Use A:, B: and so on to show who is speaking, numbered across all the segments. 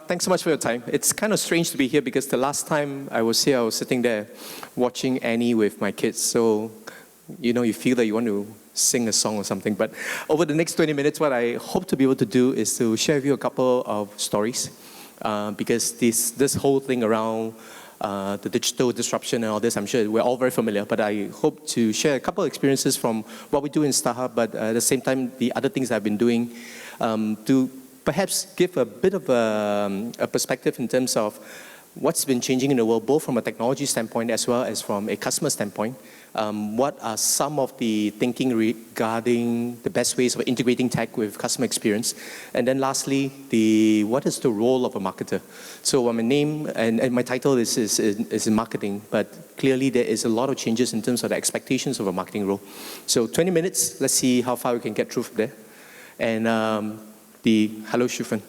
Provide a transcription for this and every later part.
A: Thanks so much for your time. It's kind of strange to be here because the last time I was here, I was sitting there watching Annie with my kids. So, you feel that you want to sing a song or something. But over the next 20 minutes, what I hope to be able to do is to share with you a couple of stories. Because this whole thing around the digital disruption and all this, I'm sure we're all very familiar. But I hope to share a couple of experiences from what we do in StarHub, but at the same time, the other things I've been doing to perhaps give a bit of a perspective in terms of what's been changing in the world, both from a technology standpoint as well as from a customer standpoint. What are some of the thinking regarding the best ways of integrating tech with customer experience? And then lastly, what is the role of a marketer? So my name and my title is in marketing, but clearly there is a lot of changes in terms of the expectations of a marketing role. So 20 minutes, let's see how far we can get through from there. And hello, Shufan.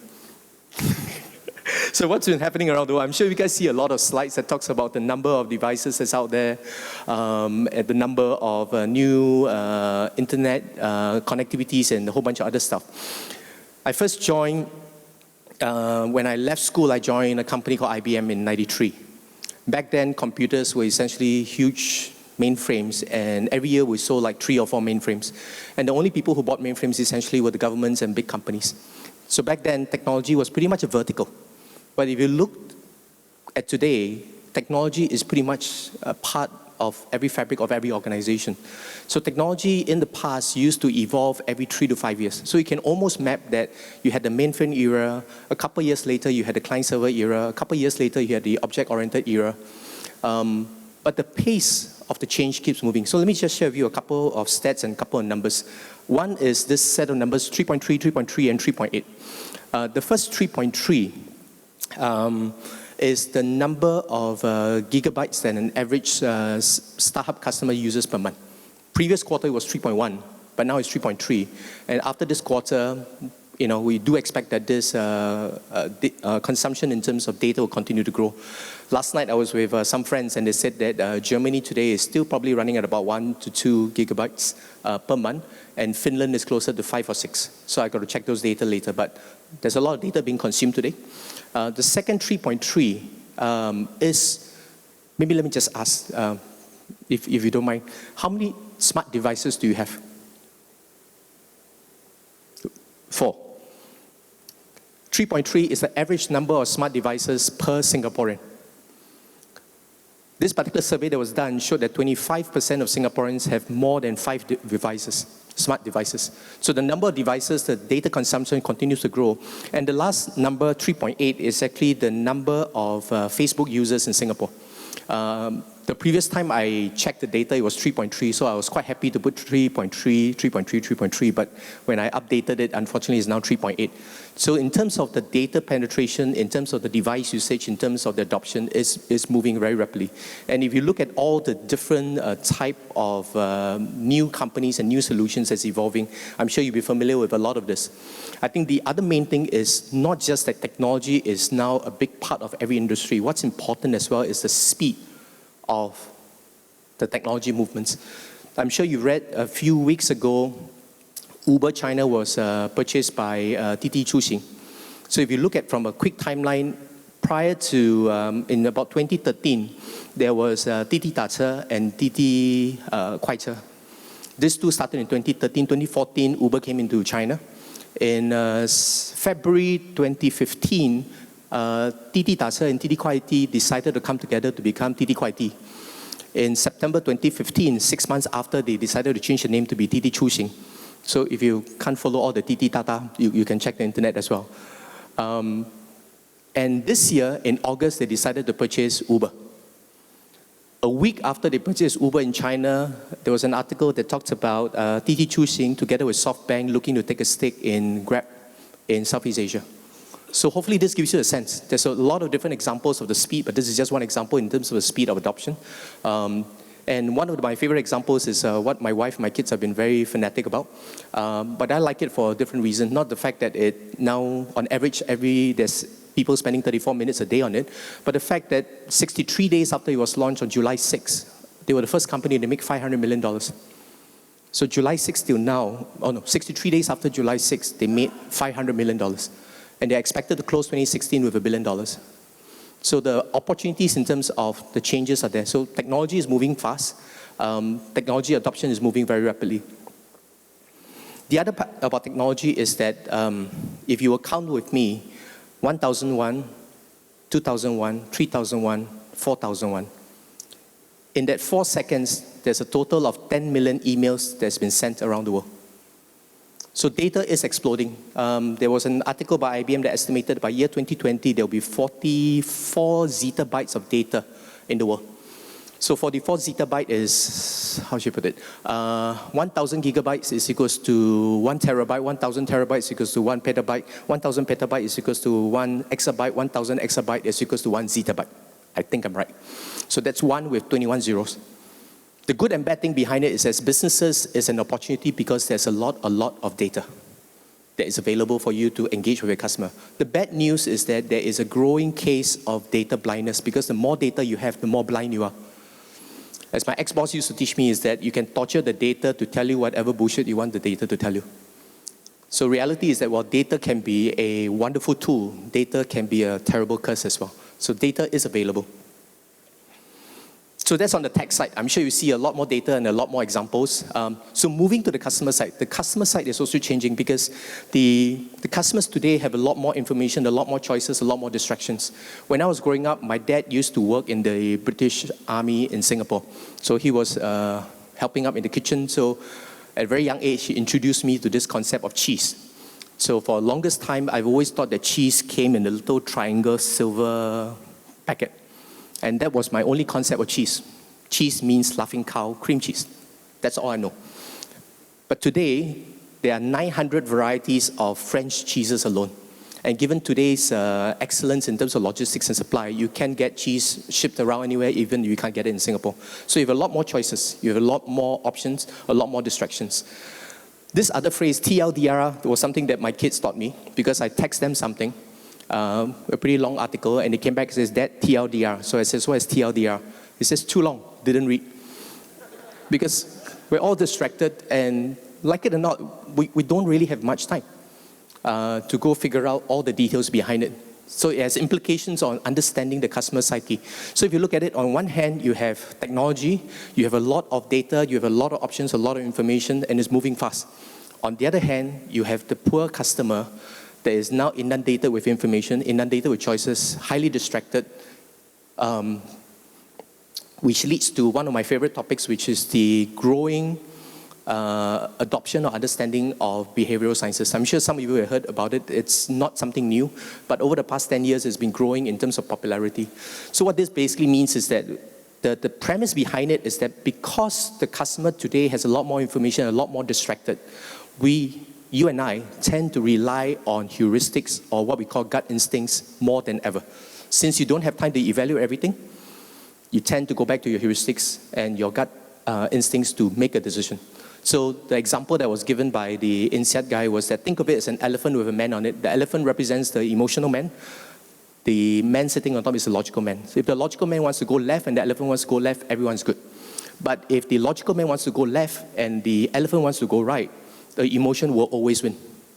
A: So what's been happening around the world? I'm sure you guys see a lot of slides that talks about the number of devices that's out there, and the number of new internet connectivities and a whole bunch of other stuff. I first joined, when I left school, I joined a company called IBM in '93. Back then, computers were essentially huge mainframes, and every year we sold like 3 or 4 mainframes. And the only people who bought mainframes essentially were the governments and big companies. So back then, technology was pretty much a vertical. But if you look at today, technology is pretty much a part of every fabric of every organization. So technology in the past used to evolve every 3 to 5 years. So you can almost map that you had the mainframe era, a couple years later you had the client-server era, a couple years later you had the object-oriented era. But the pace of the change keeps moving. So let me just share with you a couple of stats and a couple of numbers. One is this set of numbers, 3.3, 3.3, and 3.8. The first 3.3 is the number of gigabytes that an average StarHub customer uses per month. Previous quarter it was 3.1, but now it's 3.3. And after this quarter, we do expect that this consumption in terms of data will continue to grow. Last night I was with some friends and they said that Germany today is still probably running at about 1 to 2 gigabytes per month, and Finland is closer to 5 or 6. So I got to check those data later, but there's a lot of data being consumed today. The second 3.3 is, maybe let me just ask, if you don't mind, how many smart devices do you have? 4. 3.3 is the average number of smart devices per Singaporean. This particular survey that was done showed that 25% of Singaporeans have more than 5 devices, smart devices. So the number of devices, the data consumption continues to grow. And the last number, 3.8, is actually the number of Facebook users in Singapore. The previous time I checked the data, it was 3.3, so I was quite happy to put 3.3, 3.3, 3.3, but when I updated it, unfortunately, it's now 3.8. So in terms of the data penetration, in terms of the device usage, in terms of the adoption, is moving very rapidly. And if you look at all the different type of new companies and new solutions that's evolving, I'm sure you'll be familiar with a lot of this. I think the other main thing is not just that technology is now a big part of every industry. What's important as well is the speed of the technology movements. I'm sure you read a few weeks ago, Uber China was purchased by TT Chuxing. So if you look at from a quick timeline, prior to, in about 2013, there was TT Dace and TT Kuaizhe. These two started in 2013, 2014, Uber came into China. In February 2015, TT Dace and TT Kuaizhe decided to come together to become TT Kuaizhe. In September 2015, 6 months after, they decided to change the name to be TT Chuxing. So if you can't follow all the TT data, you can check the internet as well. And this year, in August, they decided to purchase Uber. A week after they purchased Uber in China, there was an article that talked about TT Chuxing together with SoftBank looking to take a stake in Grab in Southeast Asia. So hopefully this gives you a sense. There's a lot of different examples of the speed, but this is just one example in terms of the speed of adoption. And one of my favorite examples is what my wife and my kids have been very fanatic about. But I like it for a different reason. Not the fact that it now, on average, there's people spending 34 minutes a day on it, but the fact that 63 days after it was launched on July 6th, they were the first company to make $500 million. So July 6th till now, 63 days after July 6th, they made $500 million. and they're expected to close 2016 with $1 billion. So the opportunities in terms of the changes are there. So technology is moving fast. Technology adoption is moving very rapidly. The other part about technology is that if you will count with me, 1001, 2001, 3001, 4001. In that 4 seconds, there's a total of 10 million emails that's been sent around the world. So data is exploding. There was an article by IBM that estimated by year 2020, there will be 44 zettabytes of data in the world. So 44 zettabyte is, how should I put it? 1,000 gigabytes is equals to 1 terabyte, 1,000 terabytes is equals to 1 petabyte, 1,000 petabyte is equals to 1 exabyte, 1,000 exabyte is equals to 1 zettabyte. I think I'm right. So that's 1 with 21 zeros. The good and bad thing behind it is as businesses is an opportunity because there's a lot of data that is available for you to engage with your customer. The bad news is that there is a growing case of data blindness because the more data you have, the more blind you are. As my ex-boss used to teach me is that you can torture the data to tell you whatever bullshit you want the data to tell you. So reality is that while data can be a wonderful tool, data can be a terrible curse as well. So data is available. So that's on the tech side. I'm sure you see a lot more data and a lot more examples. So moving to the customer side is also changing because the customers today have a lot more information, a lot more choices, a lot more distractions. When I was growing up, my dad used to work in the British Army in Singapore. So he was helping up in the kitchen. So at a very young age, he introduced me to this concept of cheese. So for the longest time, I've always thought that cheese came in a little triangle silver packet. And that was my only concept of cheese. Cheese means laughing cow, cream cheese. That's all I know. But today, there are 900 varieties of French cheeses alone. And given today's excellence in terms of logistics and supply, you can get cheese shipped around anywhere, even if you can't get it in Singapore. So you have a lot more choices. You have a lot more options, a lot more distractions. This other phrase, TLDR, was something that my kids taught me because I text them something. A pretty long article, and it came back and says, Dad, TLDR. So I says, what is TLDR? He says, too long, didn't read. Because we're all distracted, and like it or not, we don't really have much time to go figure out all the details behind it. So it has implications on understanding the customer psyche. So if you look at it, on one hand, you have technology, you have a lot of data, you have a lot of options, a lot of information, and it's moving fast. On the other hand, you have the poor customer that is now inundated with information, inundated with choices, highly distracted, which leads to one of my favorite topics, which is the growing adoption or understanding of behavioral sciences. I'm sure some of you have heard about it. It's not something new, but over the past 10 years, it's been growing in terms of popularity. So what this basically means is that the premise behind it is that because the customer today has a lot more information, a lot more distracted, you and I tend to rely on heuristics or what we call gut instincts more than ever. Since you don't have time to evaluate everything, you tend to go back to your heuristics and your gut instincts to make a decision. So the example that was given by the INSEAD guy was that think of it as an elephant with a man on it. The elephant represents the emotional man. The man sitting on top is the logical man. So if the logical man wants to go left and the elephant wants to go left, everyone's good. But if the logical man wants to go left and the elephant wants to go right, the emotion will always win.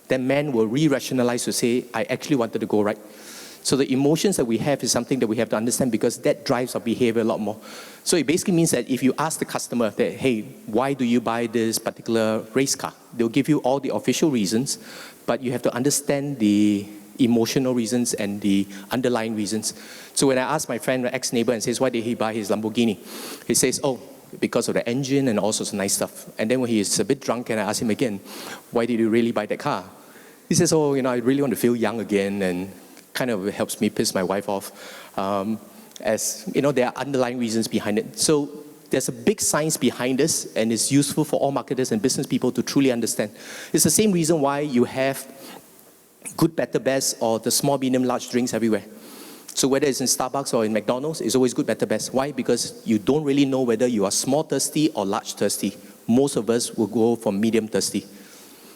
A: Then man will re-rationalize to say, I actually wanted to go right. So the emotions that we have is something that we have to understand because that drives our behavior a lot more. So it basically means that if you ask the customer that, hey, why do you buy this particular race car? They'll give you all the official reasons, but you have to understand the emotional reasons and the underlying reasons. So when I ask my friend, my ex-neighbor, and says, why did he buy his Lamborghini? He says, oh, because of the engine and all sorts of nice stuff. And then when he is a bit drunk and I ask him again, why did you really buy that car? He says, oh, I really want to feel young again, and kind of helps me piss my wife off. There are underlying reasons behind it. So there's a big science behind this, and it's useful for all marketers and business people to truly understand. It's the same reason why you have good, better, best, or the small, medium, large drinks everywhere. So whether it's in Starbucks or in McDonald's, it's always good, better, best. Why? Because you don't really know whether you are small thirsty or large thirsty. Most of us will go for medium thirsty.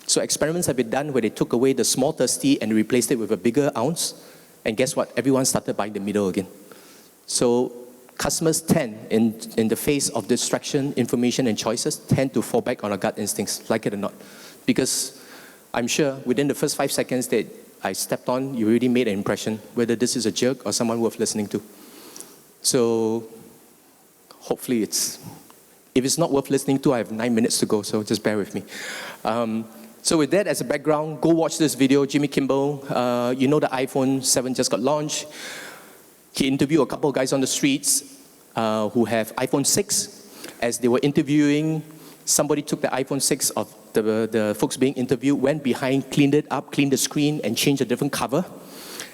A: So experiments have been done where they took away the small thirsty and replaced it with a bigger ounce. And guess what? Everyone started buying the middle again. So customers tend, in the face of distraction, information, and choices, tend to fall back on our gut instincts, like it or not. Because I'm sure within the first 5 seconds that I stepped on, you already made an impression, whether this is a jerk or someone worth listening to. So hopefully if it's not worth listening to, I have 9 minutes to go, so just bear with me. So with that as a background, go watch this video. Jimmy Kimball, you know the iPhone 7 just got launched. He interviewed a couple of guys on the streets who have iPhone 6. As they were interviewing, somebody took the iPhone 6 of the folks being interviewed, went behind, cleaned it up, cleaned the screen, and changed a different cover,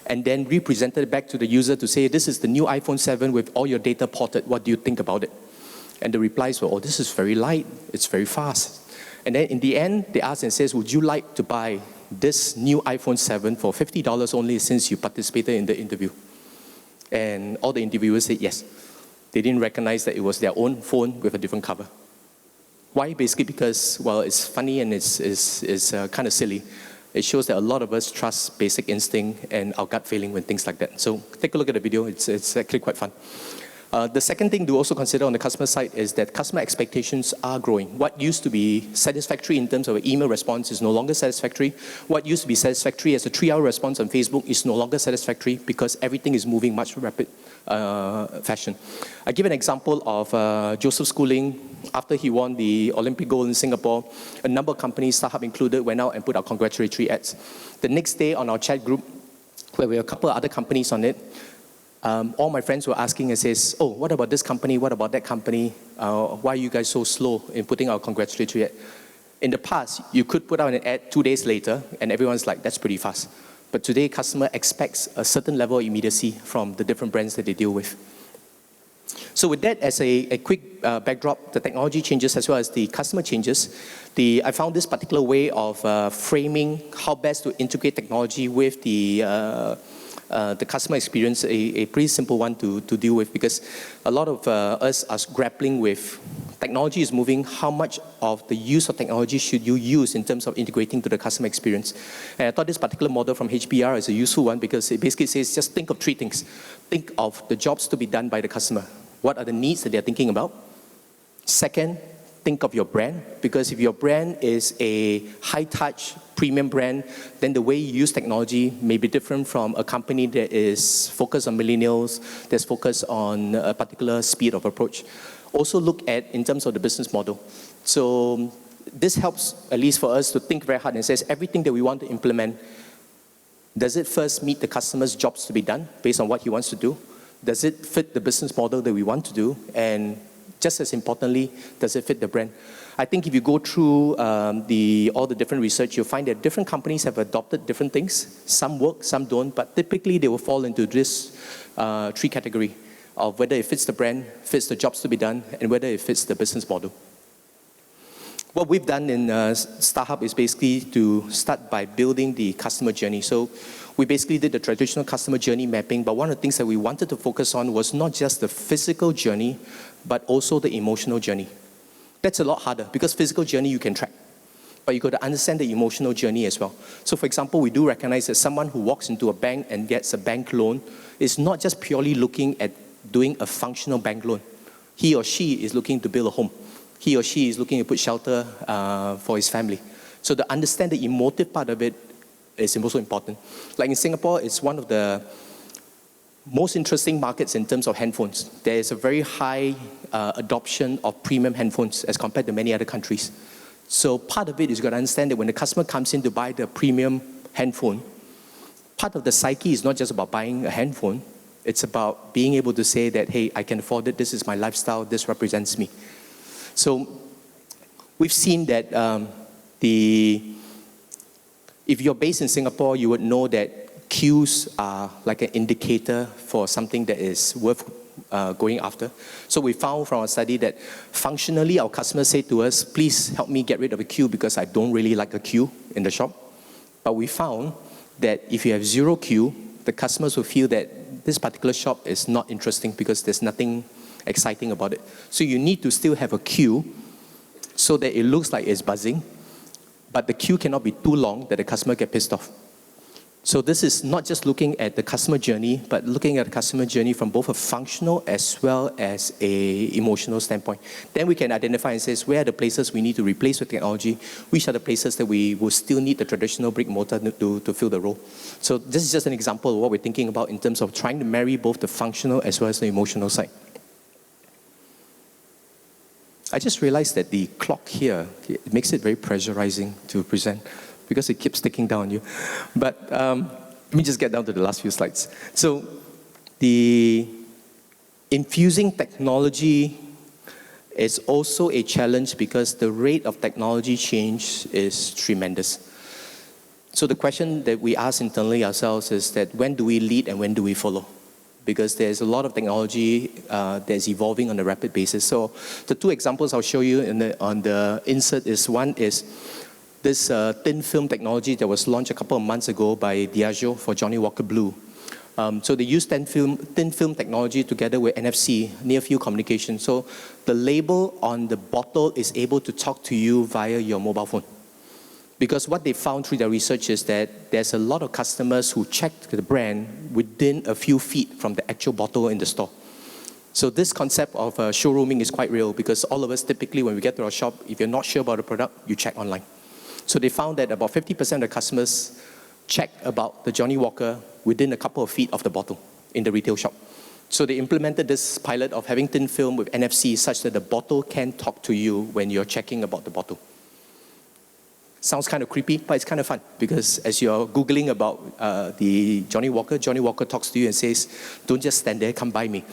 A: and then represented it back to the user to say, this is the new iPhone 7 with all your data ported. What do you think about it? And the replies were, oh, this is very light. It's very fast. And then in the end, they asked and says, would you like to buy this new iPhone 7 for $50 only since you participated in the interview? And all the interviewers said yes. They didn't recognize that it was their own phone with a different cover. Why? Basically because, well, it's funny and it's kind of silly. It shows that a lot of us trust basic instinct and our gut feeling when things like that. So take a look at the video. It's actually quite fun. The second thing to also consider on the customer side is that customer expectations are growing. What used to be satisfactory in terms of an email response is no longer satisfactory. What used to be satisfactory as a 3-hour response on Facebook is no longer satisfactory because everything is moving much rapid fashion. I give an example of Joseph Schooling. After he won the Olympic gold in Singapore, a number of companies, StarHub included, went out and put out congratulatory ads. The next day on our chat group, where we have a couple of other companies on it, all my friends were asking and says, oh, what about this company? What about that company? Why are you guys so slow in putting out congratulatory ad? In the past, you could put out an ad 2 days later, and everyone's like, that's pretty fast. But today, customer expects a certain level of immediacy from the different brands that they deal with. So with that as a quick backdrop, the technology changes as well as the customer changes. I found this particular way of framing how best to integrate technology with the customer experience, a pretty simple one to deal with, because a lot of us are grappling with technology is moving. How much of the use of technology should you use in terms of integrating to the customer experience? And I thought this particular model from HBR is a useful one because it basically says just think of 3 things. Think of the jobs to be done by the customer. What are the needs that they're thinking about? Second, think of your brand, because if your brand is a high-touch premium brand, then the way you use technology may be different from a company that is focused on millennials, that's focused on a particular speed of approach. Also look at in terms of the business model. So this helps, at least for us, to think very hard and says everything that we want to implement, does it first meet the customer's jobs to be done based on what he wants to do? Does it fit the business model that we want to do? And just as importantly, does it fit the brand? I think if you go through all the different research, you'll find that different companies have adopted different things. Some work, some don't, but typically they will fall into this 3 category of whether it fits the brand, fits the jobs to be done, and whether it fits the business model. What we've done in StarHub is basically to start by building the customer journey. So we basically did the traditional customer journey mapping, but one of the things that we wanted to focus on was not just the physical journey, but also the emotional journey. That's a lot harder because physical journey you can track, but you got to understand the emotional journey as well. So for example, we do recognize that someone who walks into a bank and gets a bank loan is not just purely looking at doing a functional bank loan. He or she is looking to build a home. He or she is looking to put shelter for his family. So to understand the emotive part of it is also important. Like in Singapore, it's one of the most interesting markets in terms of handphones. There is a very high adoption of premium handphones as compared to many other countries. So part of it is you've got to understand that when the customer comes in to buy the premium handphone, part of the psyche is not just about buying a handphone. It's about being able to say that, hey, I can afford it, this is my lifestyle, this represents me. So we've seen that if you're based in Singapore, you would know that queues are like an indicator for something that is worth going after. So we found from our study that functionally our customers say to us, please help me get rid of a queue because I don't really like a queue in the shop. But we found that if you have 0 queue, the customers will feel that this particular shop is not interesting because there's nothing exciting about it. So you need to still have a queue so that it looks like it's buzzing, but the queue cannot be too long that the customer gets pissed off. So this is not just looking at the customer journey, but looking at the customer journey from both a functional as well as an emotional standpoint. Then we can identify and say, where are the places we need to replace with technology? Which are the places that we will still need the traditional brick mortar to fill the role? So this is just an example of what we're thinking about in terms of trying to marry both the functional as well as the emotional side. I just realized that the clock here, it makes it very pressurizing to present, because it keeps ticking down on you. But let me just get down to the last few slides. So the infusing technology is also a challenge because the rate of technology change is tremendous. So the question that we ask internally ourselves is that when do we lead and when do we follow? Because there's a lot of technology that's evolving on a rapid basis. So the two examples I'll show you on the insert is, one is this thin film technology that was launched a couple of months ago by Diageo for Johnnie Walker Blue. So they use thin film technology together with NFC, near field communication. So the label on the bottle is able to talk to you via your mobile phone. Because what they found through their research is that there's a lot of customers who checked the brand within a few feet from the actual bottle in the store. So this concept of showrooming is quite real, because all of us typically when we get to our shop, if you're not sure about the product, you check online. So they found that about 50% of the customers check about the Johnnie Walker within a couple of feet of the bottle in the retail shop. So they implemented this pilot of having thin film with NFC such that the bottle can talk to you when you're checking about the bottle. Sounds kind of creepy, but it's kind of fun, because as you're Googling about the Johnnie Walker talks to you and says, don't just stand there, come by me.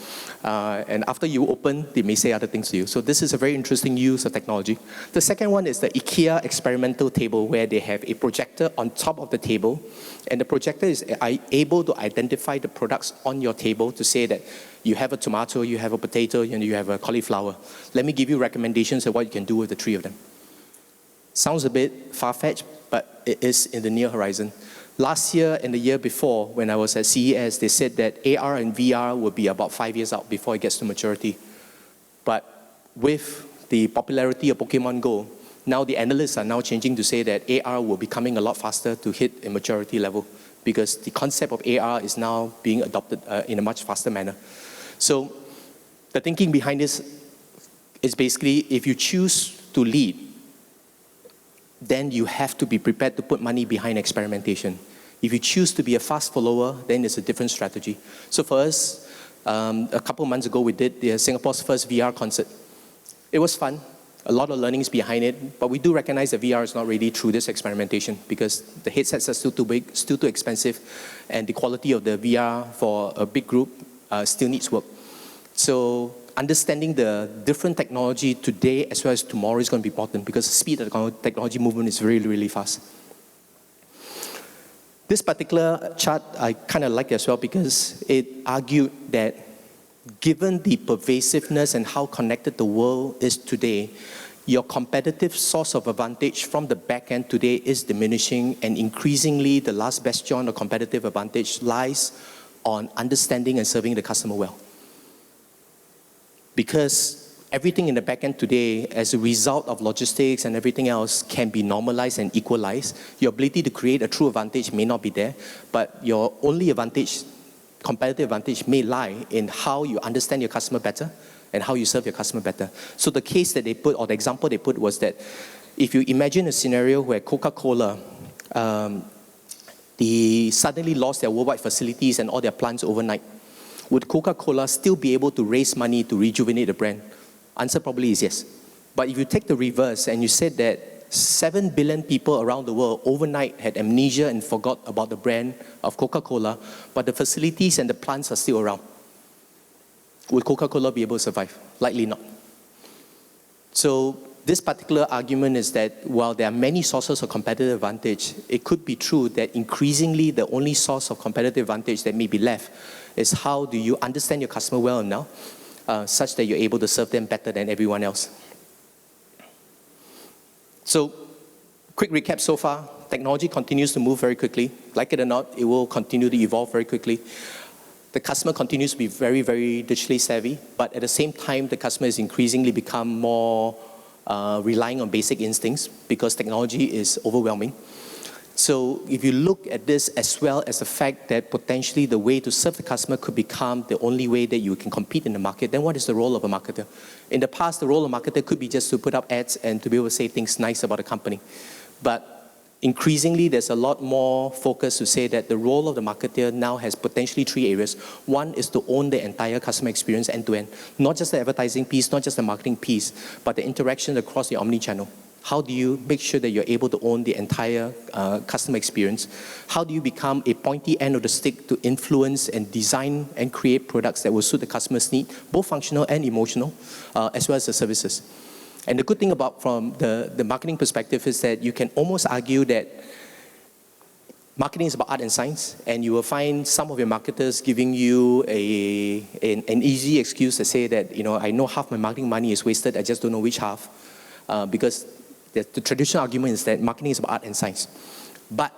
A: And after you open, they may say other things to you. So this is a very interesting use of technology. The second one is the IKEA experimental table, where they have a projector on top of the table, and the projector is able to identify the products on your table to say that you have a tomato, you have a potato, and you have a cauliflower. Let me give you recommendations of what you can do with the three of them. Sounds a bit far-fetched, but it is in the near horizon. Last year and the year before, when I was at CES, they said that AR and VR will be about 5 years out before it gets to maturity. But with the popularity of Pokemon Go, now the analysts are now changing to say that AR will be coming a lot faster to hit a maturity level, because the concept of AR is now being adopted in a much faster manner. So the thinking behind this is basically, if you choose to lead, then you have to be prepared to put money behind experimentation. If you choose to be a fast follower, then it's a different strategy. So for us, a couple of months ago, we did Singapore's first VR concert. It was fun, a lot of learnings behind it, but we do recognize that VR is not ready through this experimentation, because the headsets are still too big, still too expensive, and the quality of the VR for a big group still needs work. So understanding the different technology today as well as tomorrow is going to be important, because the speed of the technology movement is really, really fast. This particular chart I kind of like as well, because it argued that given the pervasiveness and how connected the world is today, your competitive source of advantage from the back end today is diminishing, and increasingly the last bastion of competitive advantage lies on understanding and serving the customer well. Because everything in the back end today, as a result of logistics and everything else, can be normalized and equalized. Your ability to create a true advantage may not be there, but your only advantage, competitive advantage, may lie in how you understand your customer better and how you serve your customer better. So the case that they put, or the example they put, was that if you imagine a scenario where Coca-Cola they suddenly lost their worldwide facilities and all their plants overnight, would Coca-Cola still be able to raise money to rejuvenate the brand? Answer probably is yes. But if you take the reverse and you said that 7 billion people around the world overnight had amnesia and forgot about the brand of Coca-Cola, but the facilities and the plants are still around, would Coca-Cola be able to survive? Likely not. So this particular argument is that while there are many sources of competitive advantage, it could be true that increasingly the only source of competitive advantage that may be left is how do you understand your customer well enough such that you're able to serve them better than everyone else. So, quick recap so far. Technology continues to move very quickly. Like it or not, it will continue to evolve very quickly. The customer continues to be very, very digitally savvy, but at the same time, the customer has increasingly become more relying on basic instincts because technology is overwhelming. So if you look at this as well as the fact that potentially the way to serve the customer could become the only way that you can compete in the market, then what is the role of a marketer? In the past, the role of a marketer could be just to put up ads and to be able to say things nice about the company. But increasingly, there's a lot more focus to say that the role of the marketer now has potentially 3 areas. One is to own the entire customer experience end-to-end, not just the advertising piece, not just the marketing piece, but the interaction across the omni-channel. How do you make sure that you're able to own the entire customer experience? How do you become a pointy end of the stick to influence and design and create products that will suit the customer's need, both functional and emotional, as well as the services? And the good thing about from the marketing perspective is that you can almost argue that marketing is about art and science, and you will find some of your marketers giving you an easy excuse to say that, I know half my marketing money is wasted, I just don't know which half, because the traditional argument is that marketing is about art and science. But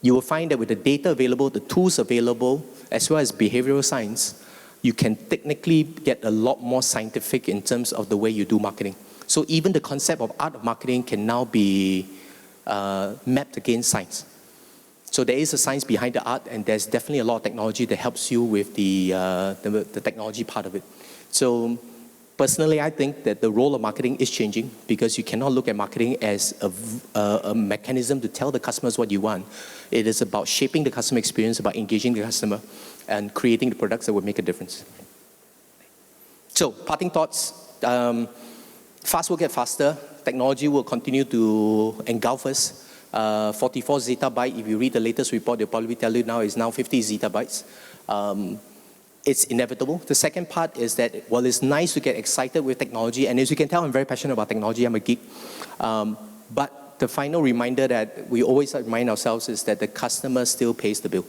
A: you will find that with the data available, the tools available, as well as behavioral science, you can technically get a lot more scientific in terms of the way you do marketing. So even the concept of art of marketing can now be mapped against science. So there is a science behind the art, and there's definitely a lot of technology that helps you with the technology part of it. So personally, I think that the role of marketing is changing because you cannot look at marketing as a mechanism to tell the customers what you want. It is about shaping the customer experience, about engaging the customer, and creating the products that will make a difference. So, parting thoughts. Fast will get faster. Technology will continue to engulf us. 44 zettabyte, if you read the latest report, they'll probably tell you now is now 50 zettabytes. It's inevitable. The second part is that, while it's nice to get excited with technology, and as you can tell, I'm very passionate about technology, I'm a geek. But the final reminder that we always remind ourselves is that the customer still pays the bill.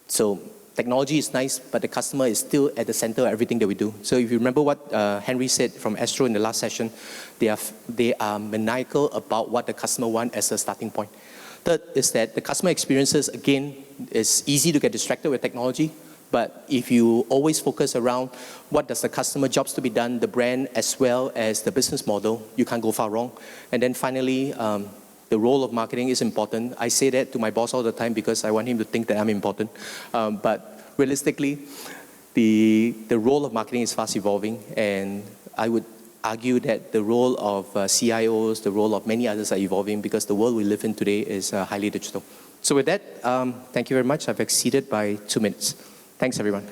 A: So technology is nice, but the customer is still at the center of everything that we do. So if you remember what Henry said from Astro in the last session, they are maniacal about what the customer wants as a starting point. Third is that the customer experiences, again, is easy to get distracted with technology. But if you always focus around what does the customer jobs to be done, the brand as well as the business model, you can't go far wrong. And then finally, the role of marketing is important. I say that to my boss all the time because I want him to think that I'm important. But realistically, the role of marketing is fast evolving, and I would argue that the role of CIOs, the role of many others are evolving because the world we live in today is highly digital. So with that, thank you very much. I've exceeded by 2 minutes. Thanks, everyone.